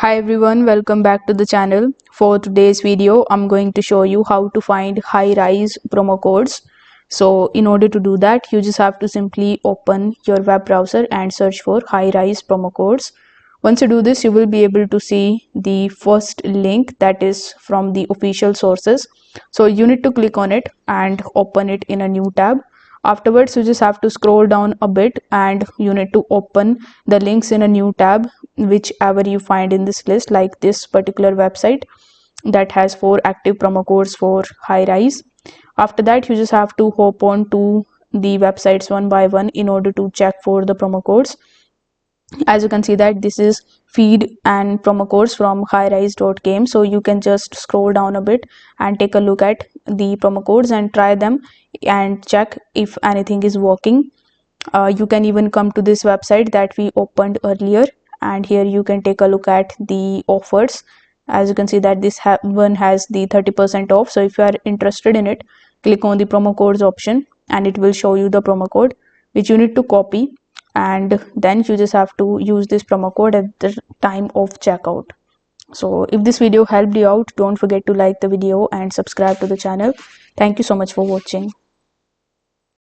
Hi everyone, welcome back to the channel. For today's video, I'm going to show you how to find Highrise promo codes. So in order to do that, you just have to simply open your web browser and search for Highrise promo codes. Once you do this, you will be able to see the first link that is from the official sources. So you need to click on it and open it in a new tab. Afterwards, you just have to scroll down a bit and you need to open the links in a new tab, whichever you find in this list, like this particular website that has 4 active promo codes for Highrise. After that, you just have to hop on to the websites one by one in order to check for the promo codes. As you can see that this is feed and promo codes from highrise.game, so you can just scroll down a bit and take a look at the promo codes and try them and check if anything is working. You can even come to this website that we opened earlier, and here you can take a look at the offers. As you can see that this one has the 30% off, so if you are interested in it, click on the promo codes option and it will show you the promo code which you need to copy, and then you just have to use this promo code at the time of checkout. So if this video helped you out, don't forget to like the video and subscribe to the channel. Thank you so much for watching.